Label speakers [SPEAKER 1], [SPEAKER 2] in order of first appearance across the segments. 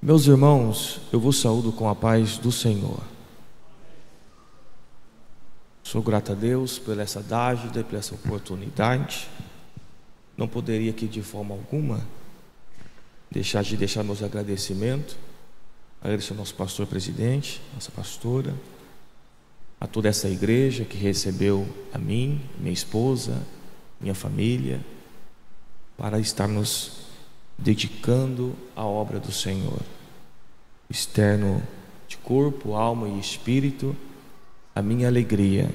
[SPEAKER 1] Meus irmãos, eu vos saúdo com a paz do Senhor. Sou grato a Deus por essa dádiva, por essa oportunidade. Não poderia aqui de forma alguma deixar meus agradecimentos. Agradecer ao nosso pastor presidente, nossa pastora, a toda essa igreja que recebeu a mim, minha esposa, minha família, para estarmos dedicando à obra do Senhor, externo de corpo, alma e espírito. A minha alegria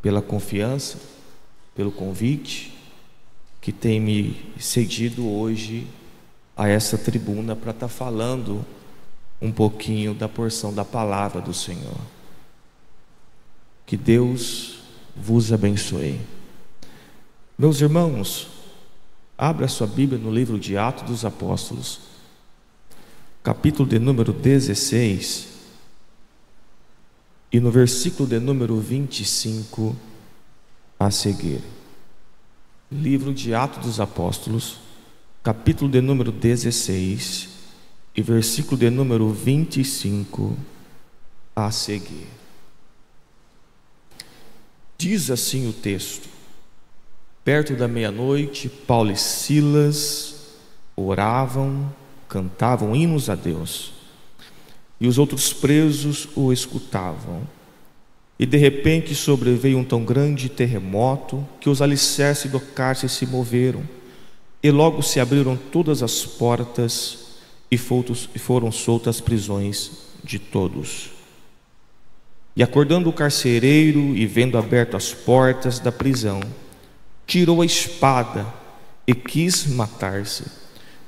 [SPEAKER 1] pela confiança, pelo convite que tem me cedido hoje a essa tribuna para estar falando um pouquinho da porção da palavra do Senhor. Que Deus vos abençoe. Meus irmãos, abra sua Bíblia no livro de Atos dos Apóstolos, capítulo de número 16, e no versículo de número 25 a seguir. Livro de Atos dos Apóstolos, capítulo de número 16, e versículo de número 25 a seguir. Diz assim o texto: perto da meia-noite, Paulo e Silas oravam, cantavam hinos a Deus, e os outros presos o escutavam. E de repente sobreveio um tão grande terremoto que os alicerces do cárcere se moveram, e logo se abriram todas as portas e foram soltas as prisões de todos. E acordando o carcereiro e vendo aberto as portas da prisão, tirou a espada e quis matar-se,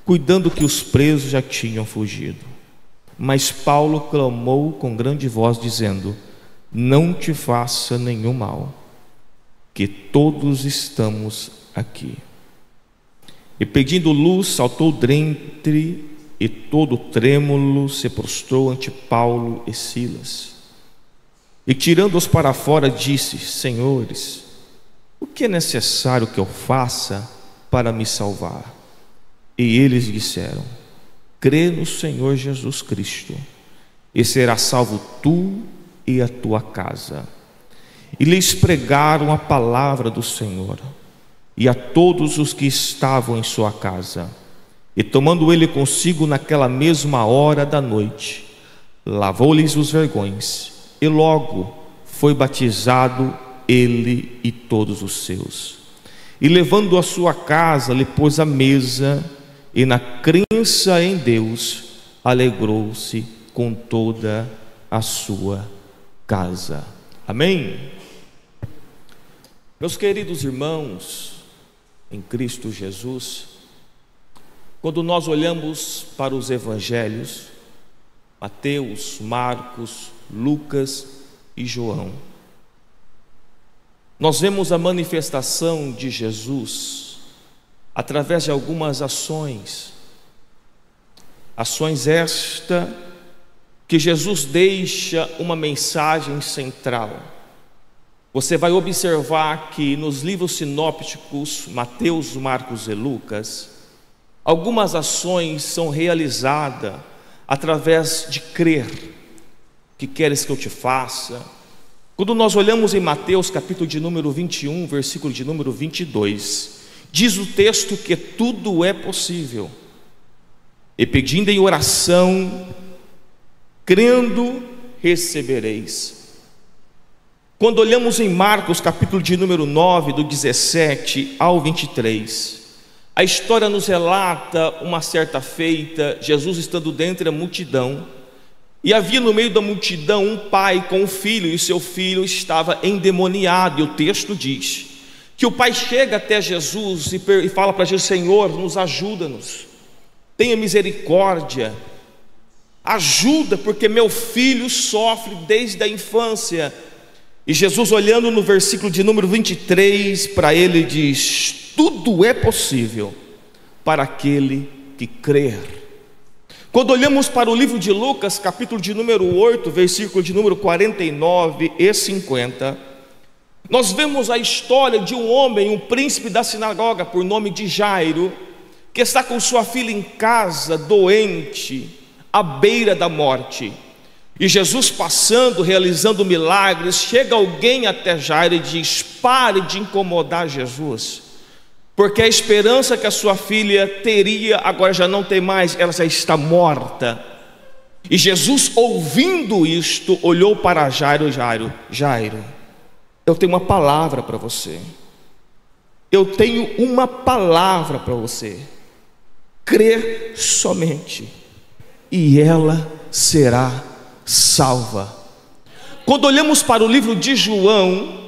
[SPEAKER 1] cuidando que os presos já tinham fugido. Mas Paulo clamou com grande voz, dizendo: não te faça nenhum mal, que todos estamos aqui. E pedindo luz, saltou dentre, e todo trêmulo se prostrou ante Paulo e Silas. E tirando-os para fora, disse: senhores, o que é necessário que eu faça para me salvar? E eles disseram: crê no Senhor Jesus Cristo, e serás salvo tu e a tua casa. E lhes pregaram a palavra do Senhor, e a todos os que estavam em sua casa. E tomando ele consigo naquela mesma hora da noite, lavou-lhes os vergões, e logo foi batizado ele e todos os seus. E levando a sua casa, lhe pôs a mesa, e na crença em Deus alegrou-se com toda a sua casa. Amém? Meus queridos irmãos em Cristo Jesus, quando nós olhamos para os evangelhos, Mateus, Marcos, Lucas e João, nós vemos a manifestação de Jesus através de algumas ações esta que Jesus deixa uma mensagem central. Você vai observar que nos livros sinópticos, Mateus, Marcos e Lucas, algumas ações são realizadas através de crer. Que queres que eu te faça? Quando nós olhamos em Mateus capítulo de número 21, versículo de número 22, diz o texto que tudo é possível. E pedindo em oração, crendo, recebereis. Quando olhamos em Marcos capítulo de número 9, do 17 ao 23, a história nos relata uma certa feita, Jesus estando dentre a multidão, e havia no meio da multidão um pai com um filho, e o seu filho estava endemoniado. E o texto diz que o pai chega até Jesus e fala para Jesus: Senhor, nos ajuda-nos, tenha misericórdia, ajuda, porque meu filho sofre desde a infância. E Jesus, olhando no versículo de número 23, para ele diz: tudo é possível para aquele que crer. Quando olhamos para o livro de Lucas, capítulo de número 8, versículo de número 49 e 50, nós vemos a história de um homem, um príncipe da sinagoga, por nome de Jairo, que está com sua filha em casa, doente, à beira da morte. E Jesus passando, realizando milagres, chega alguém até Jairo e diz: pare de incomodar Jesus, porque a esperança que a sua filha teria agora já não tem mais, ela já está morta. E Jesus, ouvindo isto, olhou para Jairo: Jairo, eu tenho uma palavra para você. Eu tenho uma palavra para você. Crê somente, e ela será salva. Quando olhamos para o livro de João,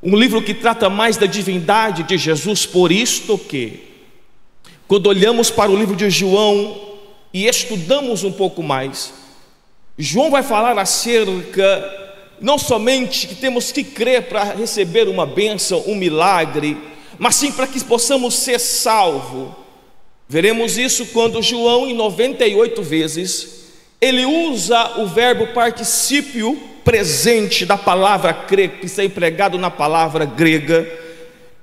[SPEAKER 1] um livro que trata mais da divindade de Jesus, por isto que, quando olhamos para o livro de João e estudamos um pouco mais, João vai falar acerca, não somente que temos que crer para receber uma bênção, um milagre, mas sim para que possamos ser salvos. Veremos isso quando João, em 98 vezes, ele usa o verbo particípio presente da palavra crer, que está empregado na palavra grega,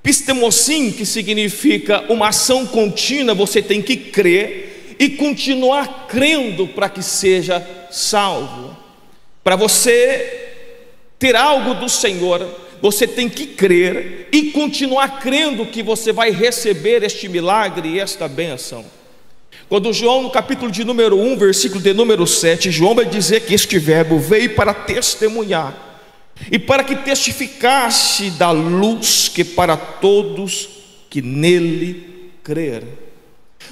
[SPEAKER 1] pistemosim, que significa uma ação contínua. Você tem que crer e continuar crendo para que seja salvo. Para você ter algo do Senhor, você tem que crer e continuar crendo que você vai receber este milagre e esta bênção. Quando João, no capítulo de número 1, versículo de número 7, João vai dizer que este verbo veio para testemunhar e para que testificasse da luz que para todos que nele crer.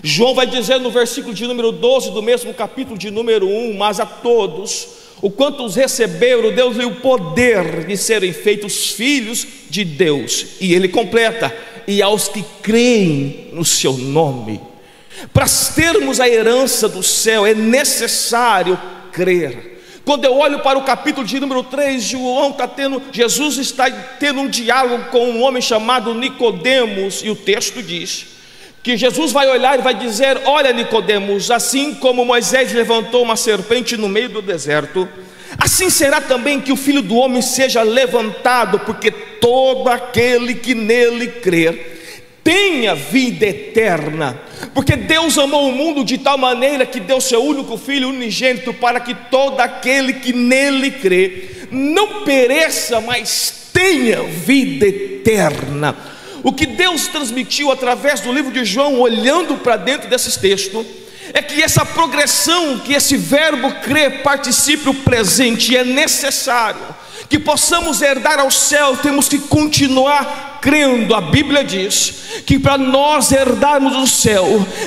[SPEAKER 1] João vai dizer no versículo de número 12 do mesmo capítulo de número 1: mas a todos, o quanto os receberam, Deus deu o poder de serem feitos filhos de Deus. E ele completa: e aos que creem no seu nome. Para termos a herança do céu é necessário crer. Quando eu olho para o capítulo de número 3, Jesus está tendo um diálogo com um homem chamado Nicodemos, e o texto diz que Jesus vai olhar e vai dizer: olha, Nicodemos, assim como Moisés levantou uma serpente no meio do deserto, assim será também que o Filho do Homem seja levantado, porque todo aquele que nele crer tenha vida eterna. Porque Deus amou o mundo de tal maneira que deu seu único Filho unigênito, para que todo aquele que nele crê não pereça, mas tenha vida eterna. O que Deus transmitiu através do livro de João, olhando para dentro desses textos, é que essa progressão, que esse verbo crer, particípio presente, é necessário. Que possamos herdar ao céu, temos que continuar crendo. A Bíblia diz que para nós herdarmos o céu,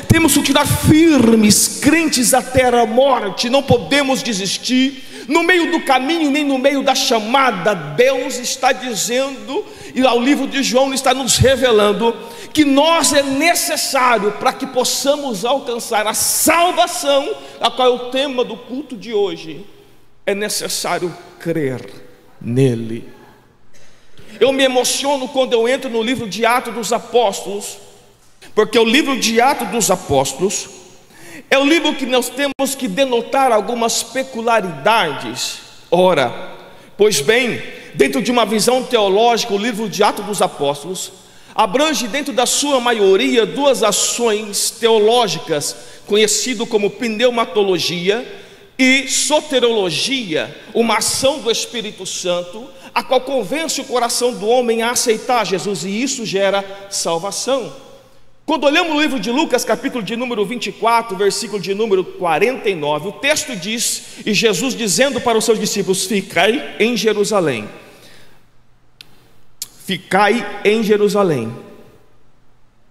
[SPEAKER 1] temos que continuar firmes, crentes até a morte. Não podemos desistir no meio do caminho, nem no meio da chamada. Deus está dizendo, e ao livro de João está nos revelando, que nós é necessário, para que possamos alcançar a salvação, a qual é o tema do culto de hoje, é necessário crer nele. Eu me emociono quando eu entro no livro de Atos dos Apóstolos, porque o livro de Atos dos Apóstolos é o livro que nós temos que denotar algumas peculiaridades. Ora, pois bem, dentro de uma visão teológica, o livro de Atos dos Apóstolos abrange dentro da sua maioria duas ações teológicas, conhecido como pneumatologia e soteriologia, uma ação do Espírito Santo, a qual convence o coração do homem a aceitar Jesus, e isso gera salvação. Quando olhamos o livro de Lucas, capítulo de número 24, versículo de número 49, o texto diz, e Jesus dizendo para os seus discípulos: ficai em Jerusalém, ficai em Jerusalém,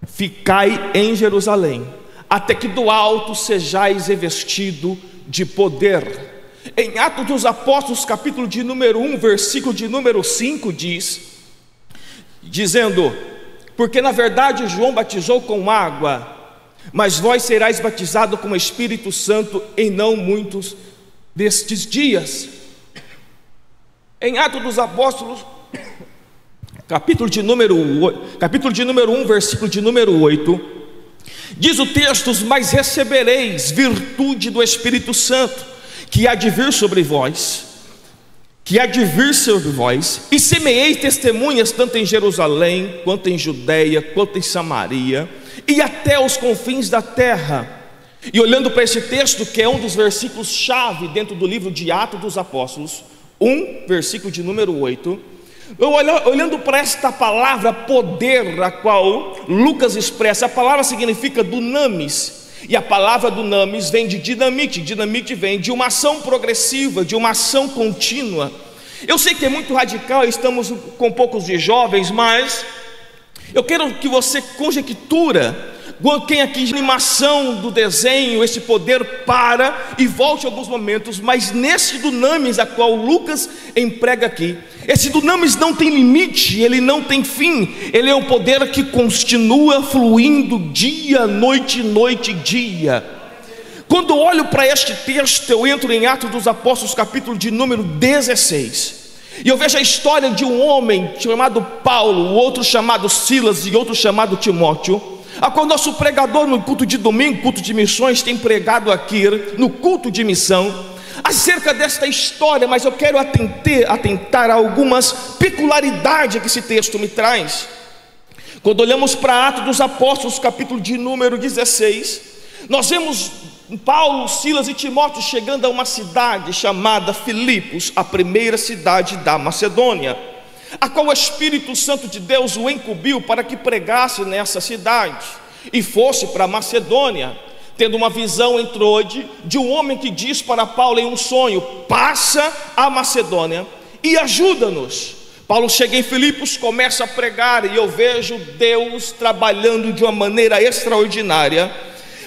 [SPEAKER 1] ficai em Jerusalém, até que do alto sejais revestido de poder. Em Atos dos Apóstolos, capítulo de número 1, versículo de número 5, dizendo: porque na verdade João batizou com água, mas vós serais batizados com o Espírito Santo em não muitos destes dias. Em Atos dos Apóstolos, capítulo de número 1, versículo de número 8, diz o texto: mas recebereis virtude do Espírito Santo, que há de vir sobre vós, e semeeis testemunhas tanto em Jerusalém, quanto em Judeia, quanto em Samaria, e até os confins da terra. E olhando para esse texto, que é um dos versículos chave dentro do livro de Atos dos Apóstolos, versículo de número 8, olhando para esta palavra poder, a qual Lucas expressa, a palavra significa dunamis, e a palavra dunamis vem de dinamite, dinamite vem de uma ação progressiva, de uma ação contínua. Eu sei que é muito radical, estamos com poucos de jovens, mas eu quero que você conjectura quem aqui, animação do desenho, esse poder para e volte alguns momentos, mas nesse dunamis a qual Lucas emprega aqui, esse dunamis não tem limite, ele não tem fim, ele é um poder que continua fluindo dia, noite, noite, dia. Quando eu olho para este texto, eu entro em Atos dos Apóstolos, capítulo de número 16, e eu vejo a história de um homem chamado Paulo, outro chamado Silas e outro chamado Timóteo, a qual nosso pregador no culto de domingo, culto de missões, tem pregado aqui no culto de missão acerca desta história, mas eu quero atentar a algumas peculiaridades que esse texto me traz. Quando olhamos para Atos dos Apóstolos, capítulo de número 16, nós vemos Paulo, Silas e Timóteo chegando a uma cidade chamada Filipos, a primeira cidade da Macedônia, a qual o Espírito Santo de Deus o incumbiu para que pregasse nessa cidade e fosse para a Macedônia, tendo uma visão entrou de um homem que diz para Paulo em um sonho: passa a Macedônia e ajuda-nos. Paulo chega em Filipos, começa a pregar, e eu vejo Deus trabalhando de uma maneira extraordinária,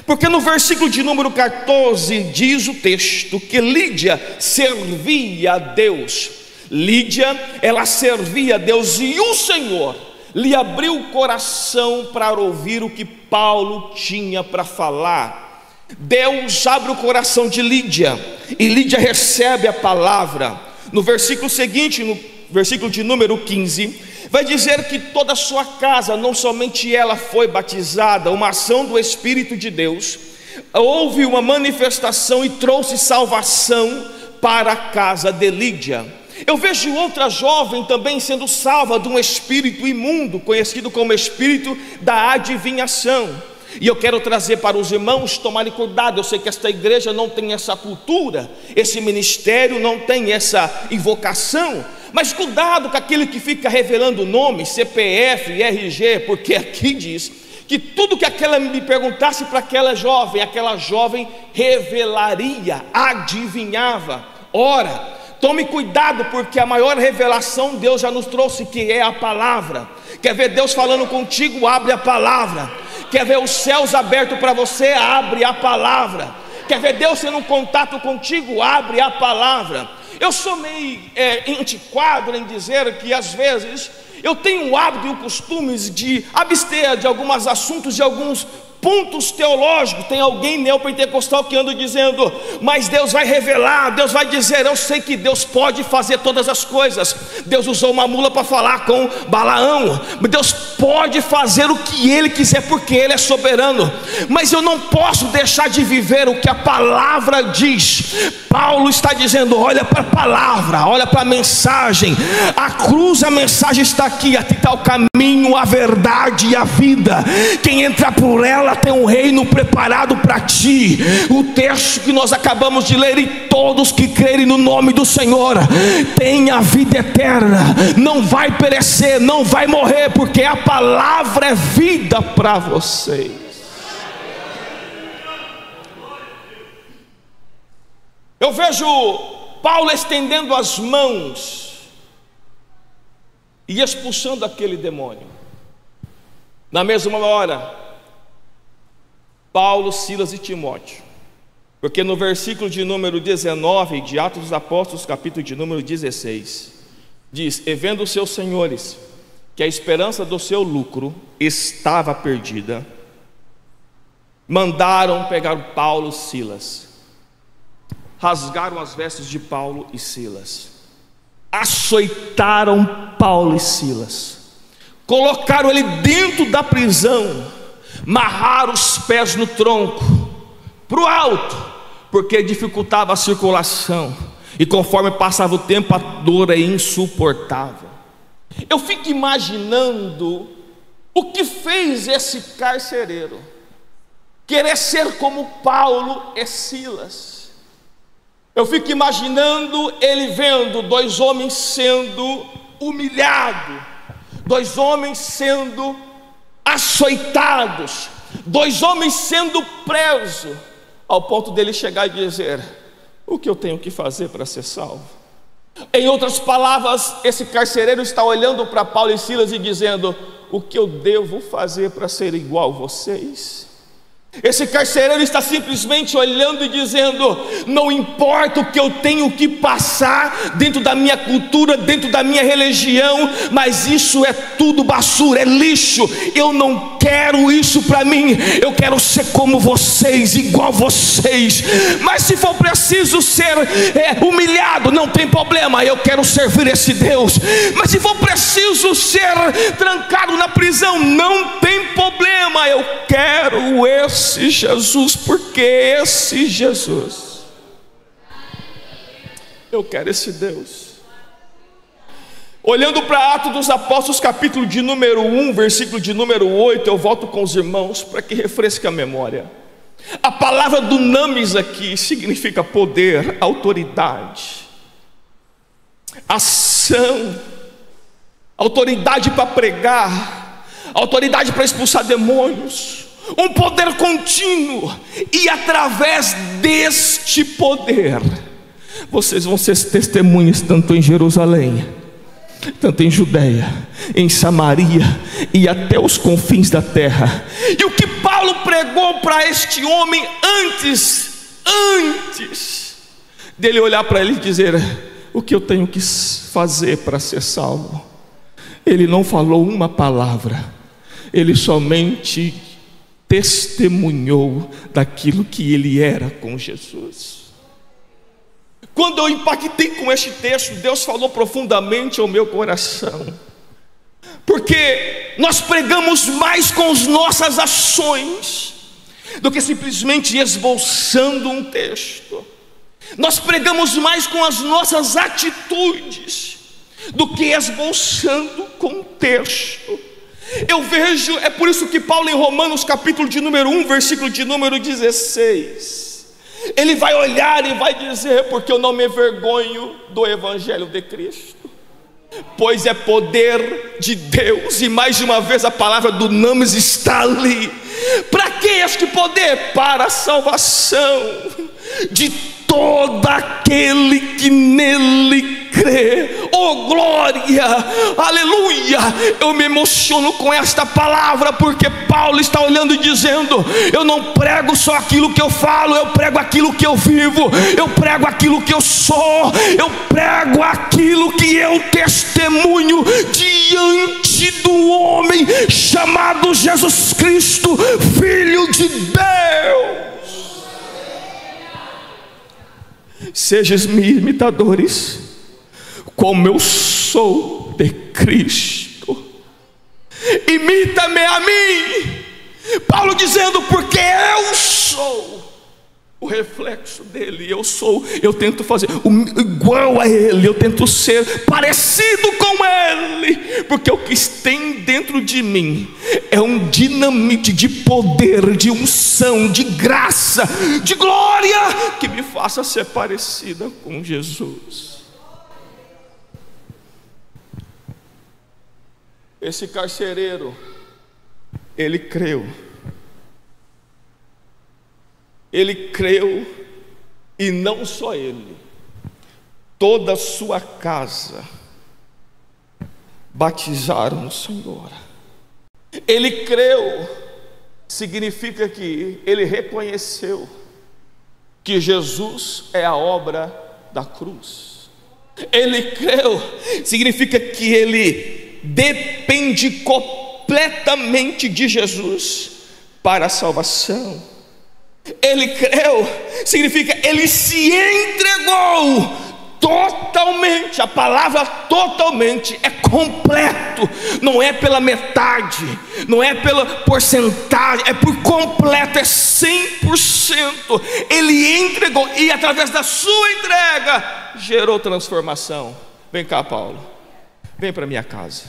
[SPEAKER 1] porque no versículo de número 14 diz o texto que Lídia servia a Deus. Lídia, ela servia a Deus, e o Senhor lhe abriu o coração para ouvir o que Paulo tinha para falar. Deus abre o coração de Lídia, e Lídia recebe a palavra. No versículo seguinte, no versículo de número 15, vai dizer que toda a sua casa, não somente ela foi batizada, uma ação do Espírito de Deus, houve uma manifestação e trouxe salvação para a casa de Lídia. Eu vejo outra jovem também sendo salva de um espírito imundo, conhecido como espírito da adivinhação. E eu quero trazer para os irmãos tomarem cuidado. Eu sei que esta igreja não tem essa cultura, esse ministério não tem essa invocação, mas cuidado com aquele que fica revelando nome, CPF, RG, porque aqui diz que tudo que aquela me perguntasse para aquela jovem revelaria, adivinhava. Ora, tome cuidado, porque a maior revelação Deus já nos trouxe, que é a palavra. Quer ver Deus falando contigo? Abre a palavra. Quer ver os céus abertos para você? Abre a palavra. Quer ver Deus tendo um contato contigo? Abre a palavra. Eu sou meio antiquado em dizer que às vezes eu tenho o hábito e o costume de abster de alguns assuntos, de alguns pontos teológicos. Tem alguém neopentecostal que anda dizendo: mas Deus vai revelar, Deus vai dizer. Eu sei que Deus pode fazer todas as coisas. Deus usou uma mula para falar com Balaão. Deus pode fazer o que Ele quiser, porque Ele é soberano. Mas eu não posso deixar de viver o que a palavra diz. Paulo está dizendo: olha para a palavra, olha para a mensagem. A cruz, a mensagem está aqui. Aqui está o caminho, a verdade e a vida. Quem entra por ela tem um reino preparado para ti. O texto que nós acabamos de ler: e todos que crerem no nome do Senhor têm a vida eterna, não vai perecer, não vai morrer, porque a palavra é vida para vocês. Eu vejo Paulo estendendo as mãos e expulsando aquele demônio. Na mesma hora, Paulo, Silas e Timóteo, porque no versículo de número 19 de Atos dos Apóstolos, capítulo de número 16, diz: e vendo os seus senhores que a esperança do seu lucro estava perdida, mandaram pegar Paulo e Silas, rasgaram as vestes de Paulo e Silas, açoitaram Paulo e Silas, colocaram ele dentro da prisão, amarraram os pés no tronco para o alto, porque dificultava a circulação, e conforme passava o tempo a dor é insuportável. Eu fico imaginando o que fez esse carcereiro. querer ser como Paulo e Silas. Eu fico imaginando ele vendo dois homens sendo humilhados, dois homens sendo açoitados, dois homens sendo presos, ao ponto dele chegar e dizer: o que eu tenho que fazer para ser salvo? Em outras palavras, esse carcereiro está olhando para Paulo e Silas e dizendo: o que eu devo fazer para ser igual a vocês? Esse carcereiro está simplesmente olhando e dizendo: não importa o que eu tenho que passar dentro da minha cultura, dentro da minha religião, mas isso é tudo basura, é lixo. Eu não quero isso para mim. Eu quero ser como vocês, igual vocês. Mas se for preciso ser humilhado, não tem problema, eu quero servir esse Deus. Mas se for preciso ser trancado na prisão, não tem problema, eu quero esse Jesus, porque esse Jesus, eu quero esse Deus. Olhando para Atos dos Apóstolos, capítulo de número 1, versículo de número 8, eu volto com os irmãos para que refresque a memória. A palavra dunamis aqui significa poder, autoridade, ação, autoridade para pregar, autoridade para expulsar demônios, um poder contínuo. E através deste poder, vocês vão ser testemunhas tanto em Jerusalém, tanto em Judeia, em Samaria e até os confins da terra. E o que Paulo pregou para este homem antes dele olhar para ele e dizer: o que eu tenho que fazer para ser salvo? Ele não falou uma palavra, ele somente testemunhou daquilo que ele era com Jesus. Quando eu impactei com este texto, Deus falou profundamente ao meu coração, porque nós pregamos mais com as nossas ações do que simplesmente esboçando um texto. Nós pregamos mais com as nossas atitudes do que esboçando com um texto. Eu vejo, é por isso que Paulo em Romanos capítulo de número 1, versículo de número 16, ele vai olhar e vai dizer: porque eu não me envergonho do evangelho de Cristo, pois é poder de Deus. E mais uma vez a palavra dunamis está ali. Para que este poder? Para a salvação de todo aquele que nele crê. Oh glória, aleluia. Eu me emociono com esta palavra, porque Paulo está olhando e dizendo: eu não prego só aquilo que eu falo, eu prego aquilo que eu vivo, eu prego aquilo que eu sou, eu prego aquilo que eu testemunho diante do homem chamado Jesus Cristo, Filho de Deus. Sejam-me imitadores, como eu sou de Cristo. Imita-me a mim. Paulo dizendo: porque eu sou o reflexo dele. Eu tento fazer igual a ele, eu tento ser parecido com ele, porque o que tem dentro de mim é um dinamite de poder, de unção, de graça, de glória, que me faça ser parecida com Jesus. Esse carcereiro, ele creu, e não só ele, toda a sua casa batizaram no Senhor. Ele creu, significa que ele reconheceu que Jesus é a obra da cruz. Ele creu, significa que ele depende completamente de Jesus para a salvação. Ele creu, significa ele se entregou totalmente. A palavra totalmente é completo, não é pela metade, não é pela porcentagem, é por completo, é 100%. Ele entregou, e através da sua entrega gerou transformação. Vem cá, Paulo, vem para minha casa,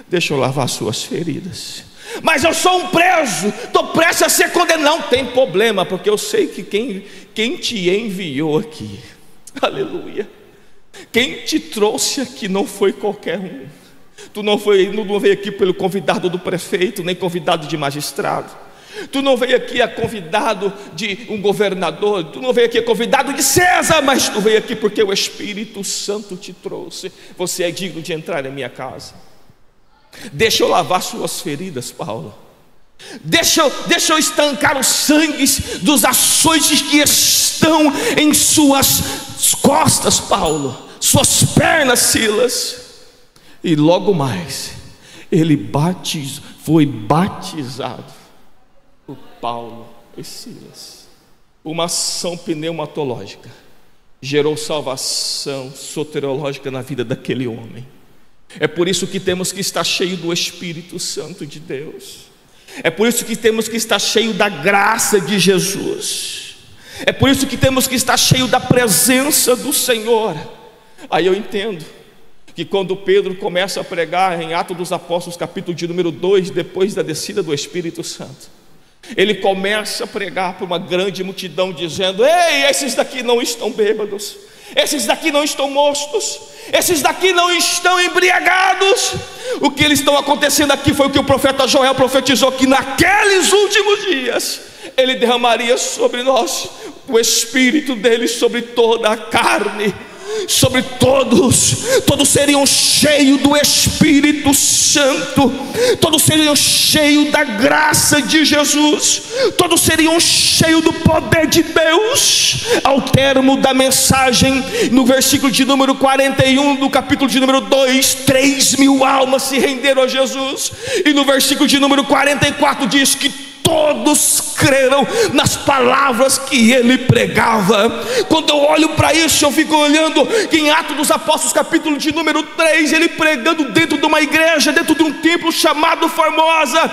[SPEAKER 1] deixa eu lavar suas feridas. Mas eu sou um preso, estou prestes a ser condenado. Não tem problema, porque eu sei que quem te enviou aqui, aleluia, quem te trouxe aqui não foi qualquer um. Tu não veio aqui pelo convidado do prefeito, nem convidado de magistrado. Tu não veio aqui a convidado de um governador. Tu não veio aqui a convidado de César. Mas tu veio aqui porque o Espírito Santo te trouxe. Você é digno de entrar na minha casa. Deixa eu lavar suas feridas, Paulo. Deixa eu estancar os sangues dos açoites que estão em suas costas, Paulo, suas pernas, Silas. E logo mais ele foi batizado por Paulo e Silas. Uma ação pneumatológica gerou salvação soteriológica na vida daquele homem. É por isso que temos que estar cheio do Espírito Santo de Deus. É por isso que temos que estar cheio da graça de Jesus. É por isso que temos que estar cheio da presença do Senhor. Aí eu entendo que quando Pedro começa a pregar em Atos dos Apóstolos, capítulo de número 2, depois da descida do Espírito Santo, ele começa a pregar para uma grande multidão, dizendo: ei, esses daqui não estão bêbados, esses daqui não estão mostos, esses daqui não estão embriagados. O que eles estão acontecendo aqui foi o que o profeta Joel profetizou, que naqueles últimos dias ele derramaria sobre nós o Espírito dele sobre toda a carne. Sobre todos seriam cheios do Espírito Santo, todos seriam cheios da graça de Jesus, todos seriam cheios do poder de Deus. Ao termo da mensagem, no versículo de número 41 do capítulo de número 2, 3.000 almas se renderam a Jesus. E no versículo de número 44 diz que todos creram nas palavras que ele pregava. Quando eu olho para isso, eu fico olhando que em Atos dos Apóstolos, capítulo de número 3, ele pregando dentro de uma igreja, dentro de um templo chamado Formosa: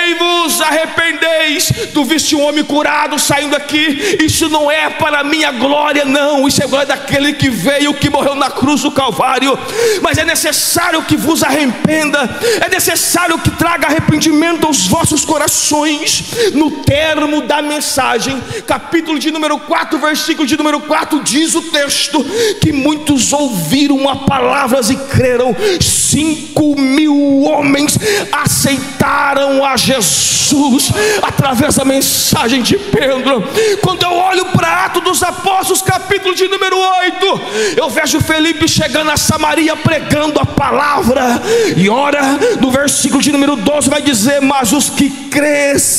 [SPEAKER 1] ei-vos, arrependeis. Tu viste um homem curado saindo aqui? Isso não é para a minha glória, não. Isso é a glória daquele que veio, que morreu na cruz do Calvário. Mas é necessário que vos arrependa, é necessário que traga arrependimento aos vossos corações. No termo da mensagem, capítulo de número 4, versículo de número 4, diz o texto que muitos ouviram a palavras e creram. 5.000 homens aceitaram a Jesus através da mensagem de Pedro. Quando eu olho para Atos dos Apóstolos, capítulo de número 8, eu vejo Felipe chegando a Samaria pregando a palavra. E ora, no versículo de número 12 vai dizer: mas os que crescem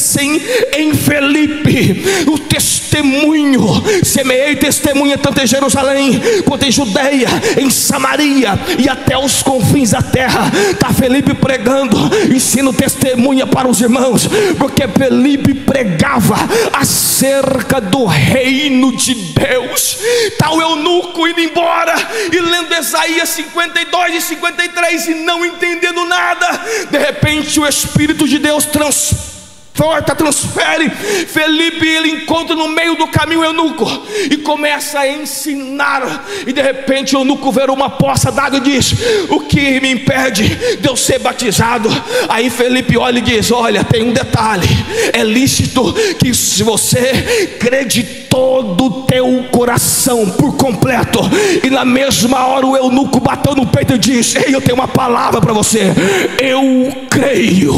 [SPEAKER 1] em Felipe, o testemunho, semeei testemunha tanto em Jerusalém quanto em Judeia, em Samaria e até os confins da terra. Está Felipe pregando, ensino testemunha para os irmãos, porque Felipe pregava acerca do reino de Deus. Está o eunuco indo embora e lendo Isaías 52 e 53 e não entendendo nada. De repente o Espírito de Deus transfere. Felipe, ele encontra no meio do caminho o eunuco e começa a ensinar. E de repente o eunuco vê uma poça d'água e diz: o que me impede de eu ser batizado? Aí Felipe olha e diz: olha, tem um detalhe, é lícito que se você crê de todo o teu coração por completo. E na mesma hora o eunuco bateu no peito e disse: ei, eu tenho uma palavra para você. Eu creio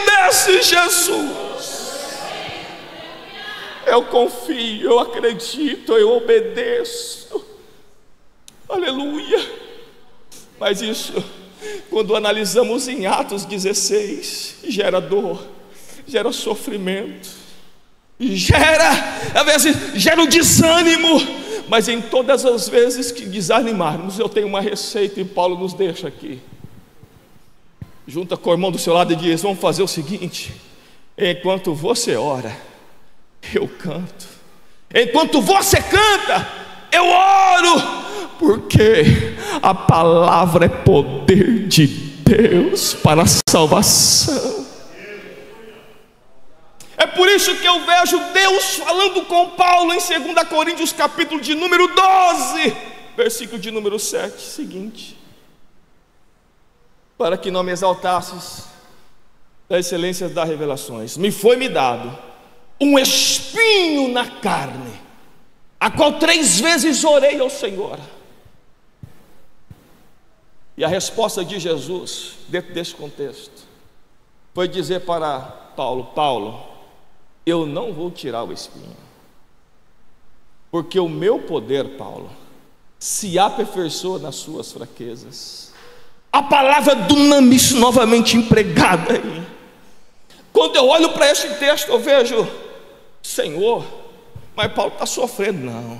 [SPEAKER 1] nesse Jesus. Eu confio, eu acredito, eu obedeço. Aleluia. Mas isso, quando analisamos em Atos 16, gera dor, gera sofrimento, às vezes gera um desânimo. Mas em todas as vezes que desanimarmos, eu tenho uma receita e Paulo nos deixa aqui. Junta com o irmão do seu lado e diz: vamos fazer o seguinte: enquanto você ora, eu canto. Enquanto você canta, eu oro. Porque a palavra é poder de Deus para a salvação. É por isso que eu vejo Deus falando com Paulo em 2 Coríntios capítulo de número 12, versículo de número 7, seguinte: para que não me exaltasses da excelência das revelações. Me foi dado um espinho na carne, a qual 3 vezes orei ao Senhor. E a resposta de Jesus, dentro desse contexto, foi dizer para Paulo: Paulo, eu não vou tirar o espinho, porque o meu poder, Paulo, se aperfeiçoa nas suas fraquezas. A palavra dunamis novamente empregada aí. Quando eu olho para este texto, eu vejo: Senhor, mas Paulo está sofrendo. Não,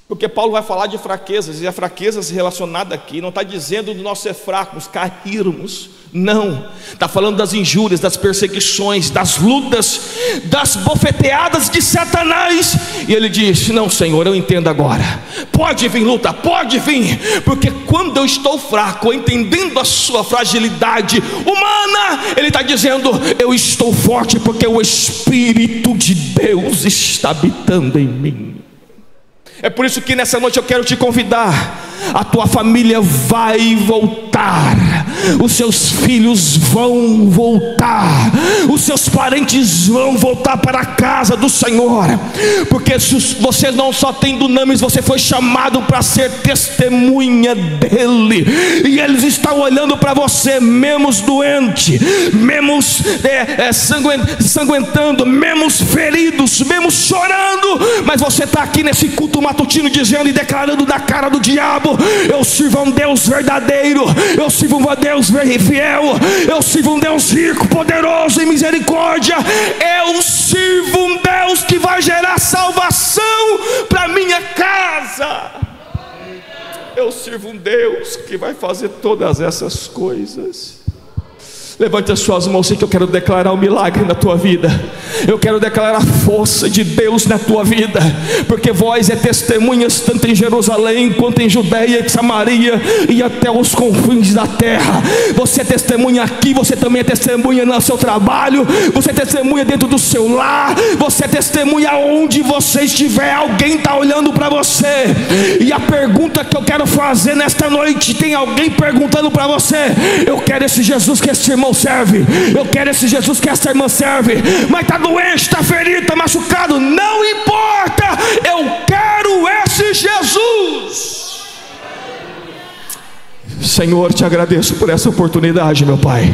[SPEAKER 1] porque Paulo vai falar de fraquezas, e a fraquezas relacionada aqui não está dizendo de nós ser fracos, cairmos. Não, está falando das injúrias, das perseguições, das lutas, das bofeteadas de Satanás. E ele diz: não, Senhor, eu entendo agora. Pode vir luta, pode vir, porque quando eu estou fraco, entendendo a sua fragilidade humana, ele está dizendo: eu estou forte, porque o Espírito de Deus está habitando em mim. É por isso que nessa noite eu quero te convidar. A tua família vai voltar, os seus filhos vão voltar, os seus parentes vão voltar para a casa do Senhor, porque você não só tem dunamis, você foi chamado para ser testemunha dele. E eles estão olhando para você, mesmo doente, mesmo sanguentando, mesmo feridos, mesmo chorando, mas você está aqui nesse culto matutino dizendo e declarando da cara do diabo: eu sirvo a um Deus verdadeiro, eu sirvo a um Deus fiel, eu sirvo um Deus rico, poderoso em misericórdia, eu sirvo um Deus que vai gerar salvação para minha casa, eu sirvo um Deus que vai fazer todas essas coisas. Levante as suas mãos, que eu quero declarar um milagre na tua vida. Eu quero declarar a força de Deus na tua vida, porque vós é testemunhas tanto em Jerusalém quanto em Judeia e Samaria e até os confins da terra. Você é testemunha aqui, você também é testemunha no seu trabalho, você é testemunha dentro do seu lar, você é testemunha onde você estiver. Alguém está olhando para você. E a pergunta que eu quero fazer nesta noite: tem alguém perguntando para você: eu quero esse Jesus que esse irmão serve, eu quero esse Jesus que essa irmã serve, mas está doente, está ferido, está machucado, não importa, eu quero esse Jesus. Senhor, te agradeço por essa oportunidade, meu Pai.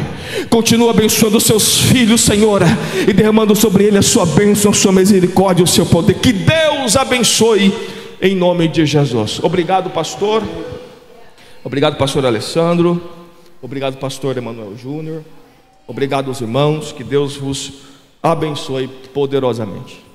[SPEAKER 1] Continua abençoando os seus filhos, Senhor, e derramando sobre ele a sua bênção, a sua misericórdia, o seu poder. Que Deus abençoe em nome de Jesus. Obrigado, pastor. Obrigado, pastor Alessandro. Obrigado, pastor Emanuel Júnior. Obrigado aos irmãos. Que Deus vos abençoe poderosamente.